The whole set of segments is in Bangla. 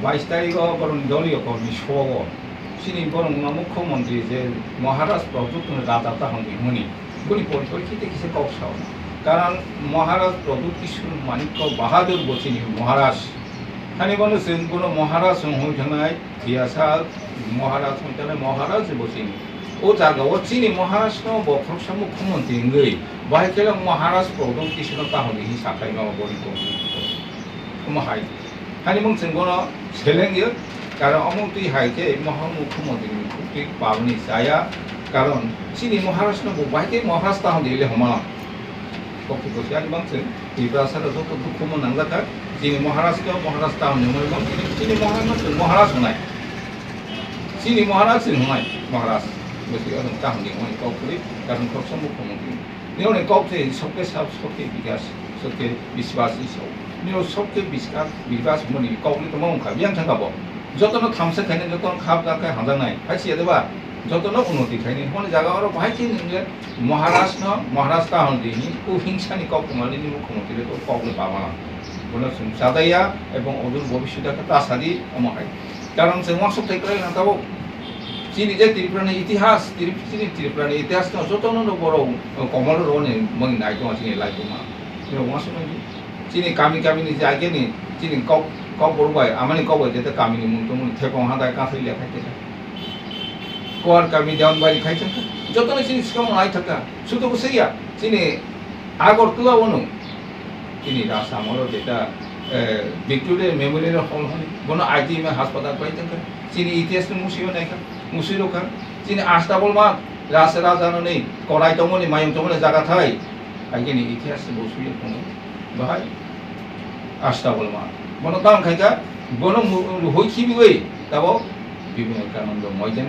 22 তারিখ বরং দলীয় কর্মী সহ চিনি বরং মুখ্যমন্ত্রী যে মহারাজ প্রদত্ত রাজা তাহন হিমনি গুলি পরিপ্রেক্ষিতে কিছু কৌশল কারণ মহারাজ প্রদূত কিশোর মানিক্য বাহাদুর বচিনি মহারাজ খানি বলো जों কোনো মহারাজ হইথানায় ধিয়াসা মহারাজ হইথানায় মহারাজ বচিনি ও জায়গাও চিনি মহারাষ্ট্র বক্রসা মুখ্যমন্ত্রী গই বাহাই খেলা মহারাজ প্রদূত কিশোর তাহন হি সাখাই মামা বলি মহাই খানি বং जों কোনো সেলেঙ্গিও কারণ অমুক্তি হাইকে মহা মুখ্যমন্ত্রী খুবই পাবনি যায়া কারণ চিনি মহারাষ্ট্র বাহাইকে মহারাজ তাহন দিলে হমা কক্ষি আনি বাংসে ত্রিপুরাসার যত দুঃখ নাংজাকা চিনি মহারাজ তাহন মরিবং চিনি মহারাজ হনায় চিনি মহারাজ হনায় মহারাজ বসে তাহন হনায় কক্ষি কারণ কক্ষ মুখ্যমন্ত্রী নিয়নে কক্ষে सबके सब सबके विकास सबके विश्वास इसौ नियो सबके विकास मनि कौली तो मावखा बियां थांगाबो जतनो थामसे खायने जतनो खाब जाखाय हांजानाय फाइसे देबा जतनो उन्नति खायने हने जागारो बाहायथि नंगे महाराष्ट्र ताहनदिनि हिंसानि कोक्टमा मुख्यमंत्री तो कौले पाबा बोला सादाया एवं अदूर भविष्यत तासारि अमहाय कारण जों मा सब थाइक्राय नाताबो चिनि जे त्रिपुरानि इतिहास त्रिपुरानि इतिहास जतनो बर' कमल रने मं नायतो चिनि लाइबमा मा समय चिनि कामि कामिनि जायगानि चिनि कौ बरबाय आमानि कौबाय जेते कामिनि मुंतमुनि थेपं हादाय कासै लेखायते कोर कामि देवन बारि खायथों जतनो चिनि सिखाव नाय थाका सुदु बसैया चिनि आगरतला वनु चिनि रासामरो जेता ভিক্টোরিয়া মেমोरियल हॉल हनि बनो आईटी में हास्पताल पाइथों चिनि इतिहास मुसियो नायखा मुसिरोखा चिनि आस्ताबलमा राजा नै कराय तमनि मायं तमनि जागा थाय आइगेनि इतिहास बसुयो दङ बाहाय आस्ताबलमा बनो तां खायका बनो होइखिबिबै दाबो विवेकानंद मैदान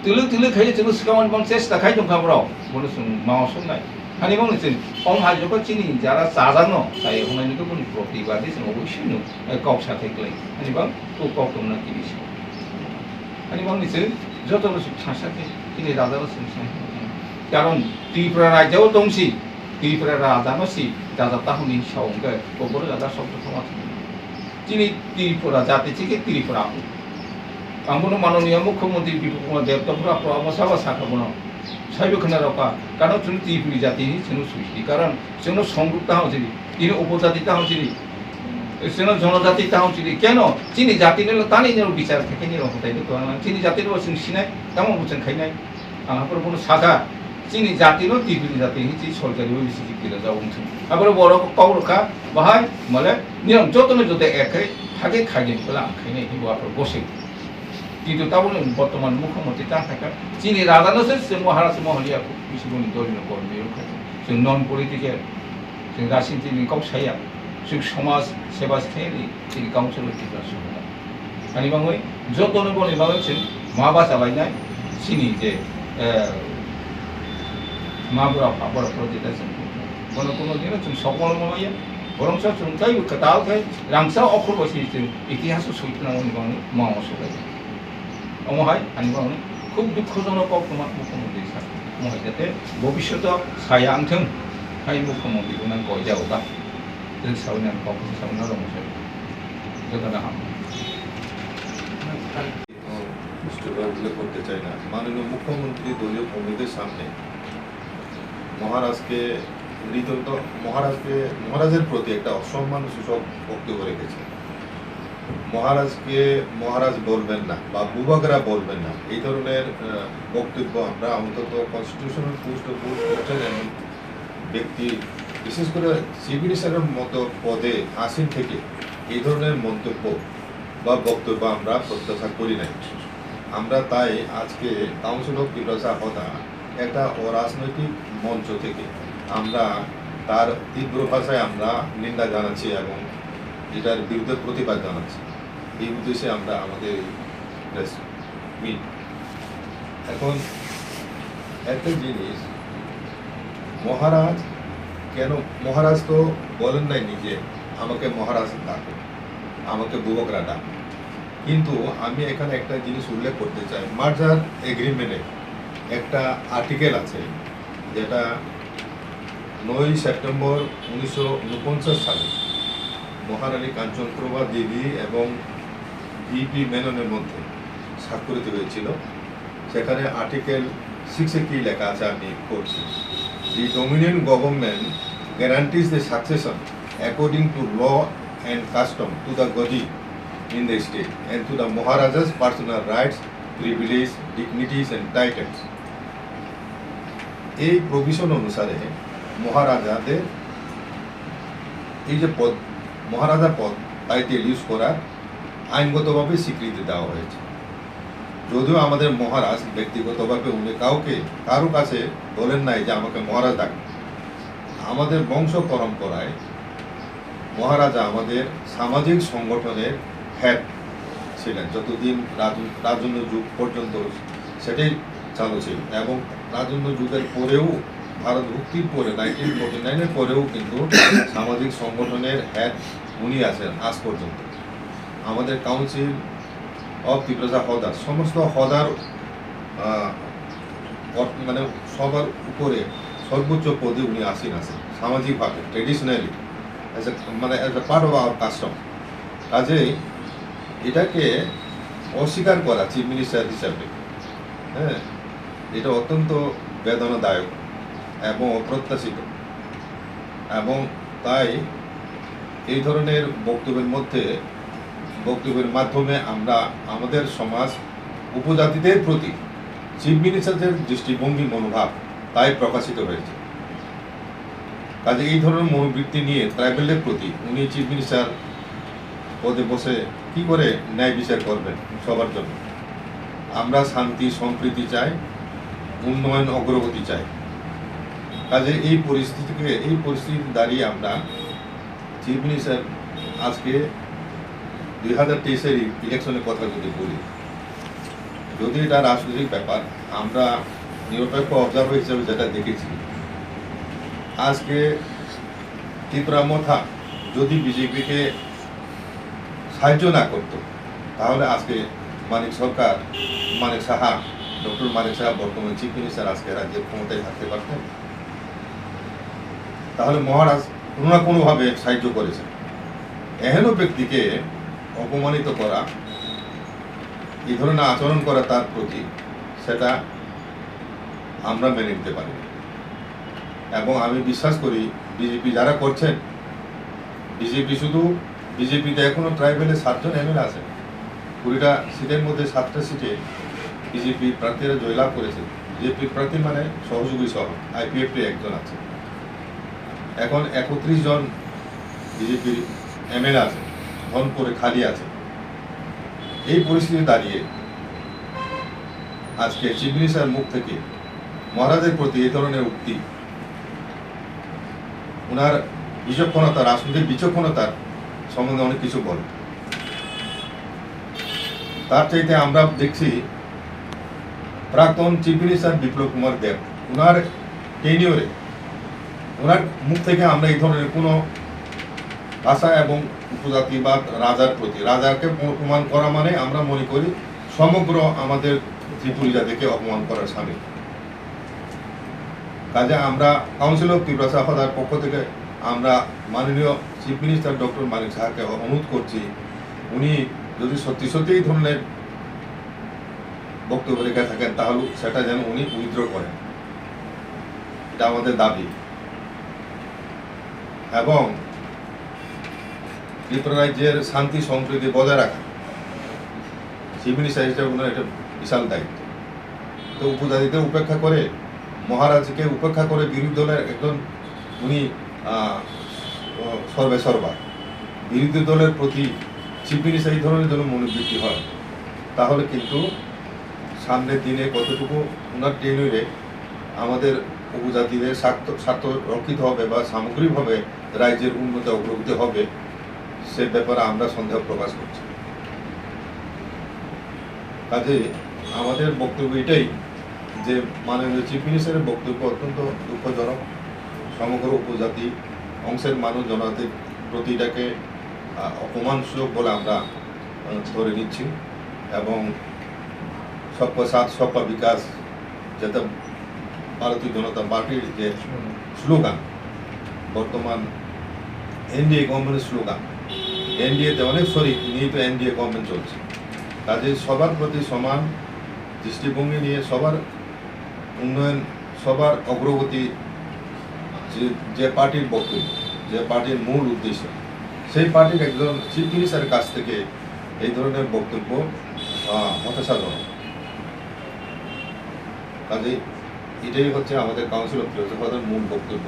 तिलु खाय जों सिगाङाव बां चेष्टा खाय दंखाब्राव बनो जों मावसोमनाय हानि मावनोसै हम हाजोखौ चिनि जारा जाजानो जाय हनायनिखौ बनो प्रतिबादि जों अबयस्यनो कावसा थाइक्लाय हानि बां तो कावटमना किनिस हानि मावनोसै जतनो सासाके चिनि राजानो सोंसाय कारण त्रिपुरा राज्यआव दंसि त्रिपुरा राजानोसि राजा ताहनि सावंगे बबर राजा शब्द समाज चिनि त्रिपुरा जाति থেকে त्रिपुरा आंबोनो माननीय मुख्यमंत्री बिपु कुमार देवतपुरा प्रभावसाबा साखाबोनो साइबो खोनारावका कारण जों त्रिपुरी जातिनि जों सृष्टि कारण जों संयुक्त हाउसिनि इनो उपजाति हाउसिनि जों जनजाति हाउसिनि केन चिनि जातिनि तानिनो बिचार थाखायनि होतायनो तो चिनि जातिनो जों सिनाय तामो बुझन खायनाय आंहाफोर बनो साखा चिनि जातिनो त्रिपुरी जातिनि जि सरकारि बिसिजि किरा जावंथों आबरो बर' कावरखा बाहाय माले नियम जतनो जते एकै थागे खागे बला खायनाय हिबाफोर बसे কিন্তু তাবলে বর্তমান মুখ্যমন্ত্রী তা থাকা চিনি রাজানোসে जों महाराज महलिया बिसिबनि दलिनो कर्मी जों नन पलिटिकल जों राजनीतिनि कावसाया जों समाज सेवा सिथायनि चिनि काउन्सिल टिप्रासा आनि बाङै जतनो बनि बाङै जों माबा जाबायनाय चिनि जे माबुरा फाबरा प्रजेक्टा जों कोनो दिन जों सकल माबाया बरंसा जों जाय कताल खाय रांसा अखर बसि जों इतिहास सैतनांगनि बाङै मावसबाय अमहाय आनिबावनो खूब दुखजनक कोक्टमा मुख्यमंत्री सार महाय जाते भविष्यत सायांथों हाय मुख्यमंत्री गोनां गयजावबा जों सावना कक्टमा सावना रमसे जतना हाम স্টুডেন্টগুলো করতে চাই না মাননীয় মুখ্যমন্ত্রী দলীয় কর্মীদের সামনে মহারাজের প্রতি একটা অসম্মান সূচক বক্তব্য রেখেছে মহারাজকে মহারাজ বলবেন না বা বুবাগরা বলবেন না এই ধরনের বক্তব্য আমরা অন্তত কনস্টিটিউশনাল পোস্ট এমন ব্যক্তি বিশেষ করে সিভিল সার্ভেন্টের মতো পদে আসীন থেকে এই ধরনের মন্তব্য বা বক্তব্য আমরা প্রত্যাশা করি নাই আমরা তাই আজকে কাউন্সিল অফ ত্রিপুরা হোদা একটা অরাজনৈতিক মঞ্চ থেকে আমরা তার তীব্র ভাষায় আমরা নিন্দা জানাচ্ছি এবং এটার বিরুদ্ধে প্রতিবাদ জানাচ্ছি এই উদ্দেশ্যে আমরা আমাদের প্রেস মিট এখন একটা জিনিস মহারাজ তো বলেন নাই নিজে আমাকে মহারাজ ডাকো আমাকে বুবাগরা ডাকো কিন্তু আমি এখানে একটা জিনিস উল্লেখ করতে চাই মার্জার এগ্রিমেন্টে একটা আর্টিকেল আছে যেটা 9 সেপ্টেম্বর 1949 সালে মহারানী কাঞ্চনপ্রভা দেবী এবং ইপি মেননের মধ্যে স্বাক্ষরিত হয়েছিল। সেখানে আর্টিকেল 6-এ কি লেখা আছে আমি পড়ছি। The dominion government guarantees the succession according to law and custom to the গদি in the state and to the Maharaja's personal rights, privileges, dignities and titles. এই প্রভিশন অনুসারে মহারাজাদের এই যে পদ, মহারাজা পদ টাইটেল ইউজ করার আইনগতভাবে স্বীকৃতি দেওয়া হয়েছে। যদিও আমাদের মহারাজ ব্যক্তিগতভাবে উনি কারো কাছে বলেন নাই যে আমাকে মহারাজ ডাকুন। আমাদের বংশ পরম্পরায় মহারাজা আমাদের সামাজিক সংগঠনের হেড ছিলেন, যতদিন রাজন্য যুগ পর্যন্ত সেটাই চালু ছিল, এবং রাজন্য যুগের পরেও ভারত মুক্তির পরে 1949-এর পরেও কিন্তু সামাজিক সংগঠনের হেড উনি আছেন আজ পর্যন্ত। আমাদের কাউন্সিল অফ ত্রিপুরা হদার সমস্ত হদার মানে সবার উপরে সর্বোচ্চ পদে উনি আসীন আছেন সামাজিকভাবে, ট্রেডিশনালি মানে as a part of our custom. কাজেই এটাকে অস্বীকার করা চিফ মিনিস্টার হিসাবে, হ্যাঁ, এটা অত্যন্ত বেদনাদায়ক এবং অপ্রত্যাশিত, এবং তাই এই ধরনের বক্তব্যের মাধ্যমে আমরা আমাদের সমাজ উপজাতিদের প্রতি চিফ মিনিস্টারের দৃষ্টিভঙ্গি মনোভাব তাই প্রকাশিত হয়েছে। কাজে এই ধরনের মনোবৃত্তি নিয়ে ট্রাইবেলদের প্রতি উনি চিফ মিনিস্টার পদে বসে কি করে ন্যায় বিচার করবেন সবার জন্য? আমরা শান্তি সম্প্রীতি চাই, উন্নয়ন অগ্রগতি চাই। কাজে এই পরিস্থিতি দাঁড়িয়ে আমরা চিফ মিনিস্টার আজকে 2023-এর ইলেকশনের কথা যদি বলি, যদি এটা রাজনৈতিক ব্যাপার, আমরা নিরপেক্ষ অবজারভার হিসেবে যেটা দেখেছি, আজকে ত্রিপুরা মথা যদি বিজেপিকে সাহায্য না করত, তাহলে আজকে ডক্টর মানিক সাহা বর্তমান চিফ মিনিস্টার আজকে রাজ্যের ক্ষমতায় থাকতে পারতেন। তাহলে মহারাজ কোনো না কোনোভাবে সাহায্য করেছেন। এহেন ব্যক্তিকে অপমানিত করা, এই ধরনের আচরণ করা তার প্রতি, সেটা আমরা মেনে নিতে পারি। এবং আমি বিশ্বাস করি বিজেপি যারা করছেন, বিজেপিতে এখনো ট্রাইবেলের 7 জন এমএলএ আছেন। 20টা সিটের মধ্যে 7টা সিটে বিজেপি প্রার্থীরা জয়লাভ করেছে। বিজেপি প্রার্থী মানে সহযোগী সহ আইপিএফটি একজন আছে। এখন 31 জন বিজেপির এমএলএ আছে, ধনপুরে খালি আছে। এই পরিস্থিতি দাঁড়িয়ে আজকে চিফ মিনিস্টার মুখ থেকে মহারাজের প্রতি এই ধরনের উক্তি, ওনার বিচক্ষণতা, রাজনৈতিক বিচক্ষণতার সম্বন্ধে অনেক কিছু বলে। তার চাইতে আমরা দেখছি প্রাক্তন চিফ মিনিস্টার বিপ্লব কুমার দেব, ওনার টেনিওরে, ওনার মুখ থেকে আমরা এই ধরনের কোনো ভাষা এবং উপজাতিবাদ রাজার প্রতি, রাজাকে অপমান করা মানে আমরা মনে করি সমগ্র আমাদের ত্রিপুরী জাতিকে অপমান করার সামিল। কাজে আমরা কাউন্সিল অফ ত্রিপুরা হদার পক্ষ থেকে আমরা মাননীয় চিফ মিনিস্টার ডক্টর মানিক সাহাকে অনুরোধ করছি, উনি যদি সত্যি এই ধরনের বক্তব্য রেখে থাকেন, তাহলে সেটা যেন উনি উইথড্র করেন। এটা আমাদের দাবি। এবং ত্রিপুরা রাজ্যের শান্তি সম্প্রীতি বজায় রাখা চিফ মিনিস্টার হিসেবে ওনার একটা বিশাল দায়িত্ব। তো উপজাতিদের উপেক্ষা করে, মহারাজকে উপেক্ষা করে বিরোধী দলের একজন উনি সর্বা বিরোধী দলের প্রতি চিফ মিনিস্টার এই ধরনের জন্য মনোবৃত্তি হয়, তাহলে কিন্তু সামনের দিনে কতটুকু ওনার টেনিউরে আমাদের উপজাতিদের স্বার্থ রক্ষিত হবে বা সামগ্রিকভাবে রাজ্যের উন্নতি অগ্রগতি হবে, সে ব্যাপারে আমরা সন্দেহ প্রকাশ করছি। কাজে আমাদের বক্তব্য এটাই যে মাননীয় চিফ মিনিস্টারের বক্তব্য অত্যন্ত দুঃখজনক। সমগ্র উপজাতি অংশের মানুষ জনজাতির প্রতি এটাকে অপমানসূচক বলে আমরা ধরে নিচ্ছি। এবং সবকা সাথ সবকা বিকাশ, যেটা ভারতীয় জনতা পার্টির যে স্লোগান, বর্তমান এনডিএ গভর্নমেন্টের স্লোগান, এনডিএতে অনেক শরিক নিয়ে তো এনডিএ গভর্নমেন্ট চলছে। কাজে সবার প্রতি সমান দৃষ্টিভঙ্গি নিয়ে সবার উন্নয়ন, সবার অগ্রগতি, যে পার্টির বক্তব্য, যে পার্টির মূল উদ্দেশ্য, সেই পার্টির একজন চিফ মিনিস্টারের কাছ থেকে এই ধরনের বক্তব্য হতাশাজনক। কাজে এটাই হচ্ছে আমাদের কাউন্সিল অফ ফিলোসফারদের মূল বক্তব্য।